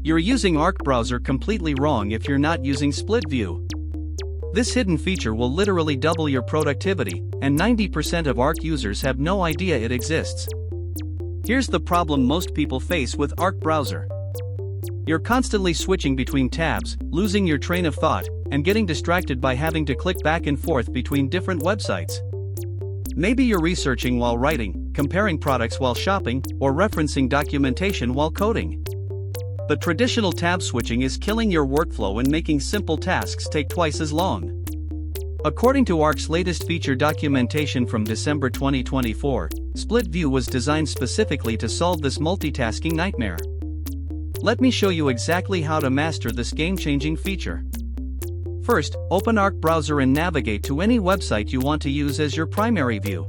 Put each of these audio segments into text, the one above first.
You're using Arc browser completely wrong if you're not using split view. This hidden feature will literally double your productivity, and 90% of Arc users have no idea it exists. Here's the problem most people face with Arc browser. You're constantly switching between tabs, losing your train of thought, and getting distracted by having to click back and forth between different websites. Maybe you're researching while writing, comparing products while shopping, or referencing documentation while coding. The traditional tab switching is killing your workflow and making simple tasks take twice as long. According to Arc's latest feature documentation from December 2024, Split View was designed specifically to solve this multitasking nightmare. Let me show you exactly how to master this game-changing feature. First, open Arc browser and navigate to any website you want to use as your primary view.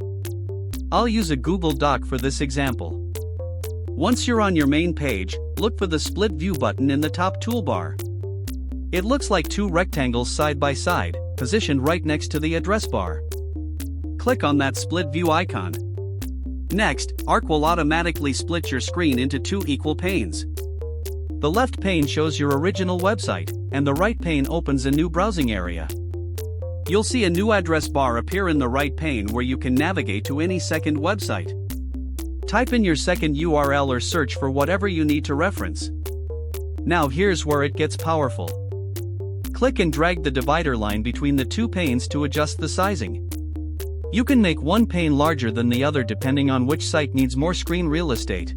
I'll use a Google Doc for this example. Once you're on your main page, look for the Split View button in the top toolbar. It looks like two rectangles side by side, positioned right next to the address bar. Click on that Split View icon. Next, Arc will automatically split your screen into two equal panes. The left pane shows your original website, and the right pane opens a new browsing area. You'll see a new address bar appear in the right pane where you can navigate to any second website. Type in your second URL or search for whatever you need to reference. Now here's where it gets powerful. Click and drag the divider line between the two panes to adjust the sizing. You can make one pane larger than the other depending on which site needs more screen real estate.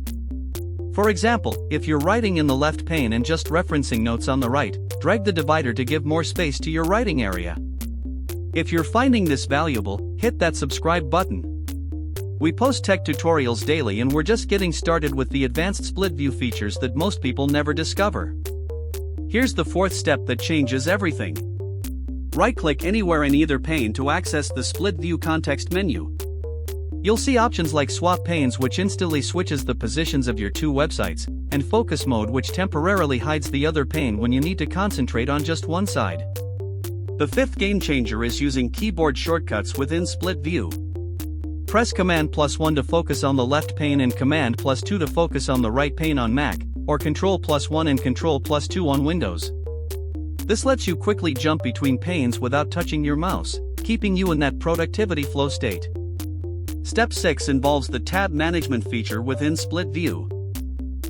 For example, if you're writing in the left pane and just referencing notes on the right, drag the divider to give more space to your writing area. If you're finding this valuable, hit that subscribe button. We post tech tutorials daily and we're just getting started with the advanced split view features that most people never discover. Here's the fourth step that changes everything. Right-click anywhere in either pane to access the split view context menu. You'll see options like Swap Panes, which instantly switches the positions of your two websites, and Focus Mode, which temporarily hides the other pane when you need to concentrate on just one side. The fifth game changer is using keyboard shortcuts within Split View. Press Command+1 to focus on the left pane and Command+2 to focus on the right pane on Mac, or Control+1 and Control+2 on Windows. This lets you quickly jump between panes without touching your mouse, keeping you in that productivity flow state. Step 6 involves the tab management feature within Split View.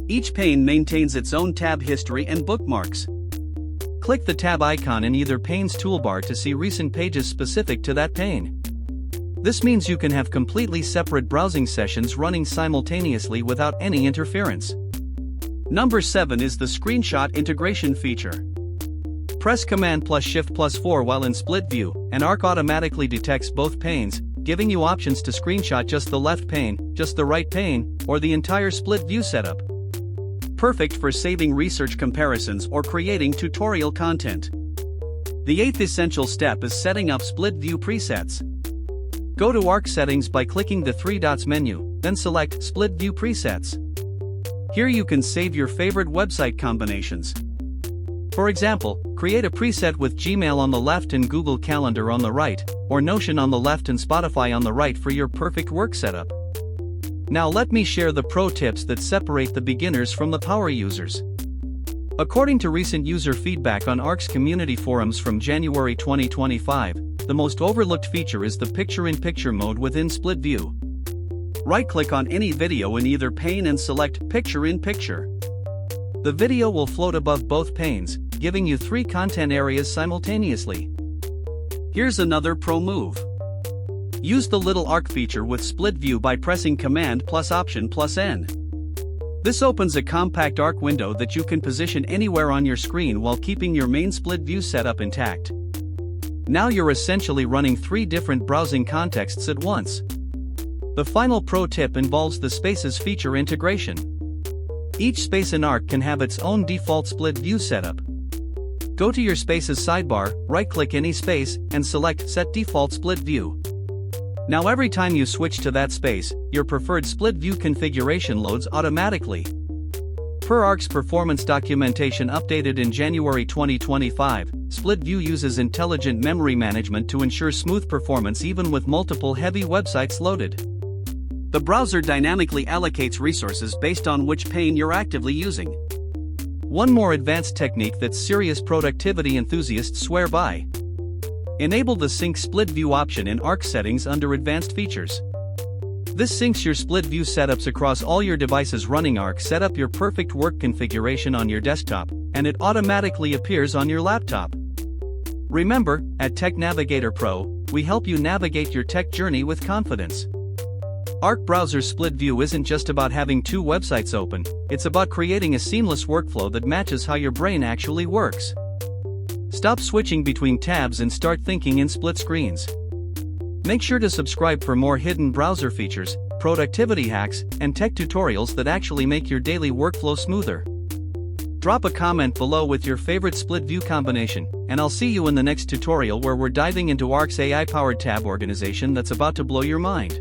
Each pane maintains its own tab history and bookmarks. Click the tab icon in either pane's toolbar to see recent pages specific to that pane. This means you can have completely separate browsing sessions running simultaneously without any interference. Number 7 is the screenshot integration feature. Press Command+Shift+4 while in Split View, and Arc automatically detects both panes, giving you options to screenshot just the left pane, just the right pane, or the entire Split View setup. Perfect for saving research comparisons or creating tutorial content. The 8th essential step is setting up Split View presets. Go to Arc Settings by clicking the three dots menu, then select Split View Presets. Here you can save your favorite website combinations. For example, create a preset with Gmail on the left and Google Calendar on the right, or Notion on the left and Spotify on the right for your perfect work setup. Now let me share the pro tips that separate the beginners from the power users. According to recent user feedback on Arc's community forums from January 2025, the most overlooked feature is the picture-in-picture mode within Split View. Right-click on any video in either pane and select Picture-in-Picture. The video will float above both panes, giving you three content areas simultaneously. Here's another pro move. Use the little arc feature with Split View by pressing Command+Option+N. This opens a compact arc window that you can position anywhere on your screen while keeping your main Split View setup intact. Now you're essentially running three different browsing contexts at once. The final pro tip involves the Spaces feature integration. Each space in Arc can have its own default Split View setup. Go to your Spaces sidebar, right-click any space, and select Set Default Split View. Now every time you switch to that space, your preferred Split View configuration loads automatically. Per Arc's performance documentation updated in January 2025, Split View uses intelligent memory management to ensure smooth performance even with multiple heavy websites loaded. The browser dynamically allocates resources based on which pane you're actively using. One more advanced technique that serious productivity enthusiasts swear by. Enable the Sync Split View option in Arc settings under Advanced Features. This syncs your split view setups across all your devices running Arc. Set up your perfect work configuration on your desktop, and it automatically appears on your laptop. Remember, at TechNavigator Pro, we help you navigate your tech journey with confidence. Arc Browser Split View isn't just about having two websites open, it's about creating a seamless workflow that matches how your brain actually works. Stop switching between tabs and start thinking in split screens. Make sure to subscribe for more hidden browser features, productivity hacks, and tech tutorials that actually make your daily workflow smoother. Drop a comment below with your favorite split view combination, and I'll see you in the next tutorial where we're diving into Arc's AI-powered tab organization that's about to blow your mind.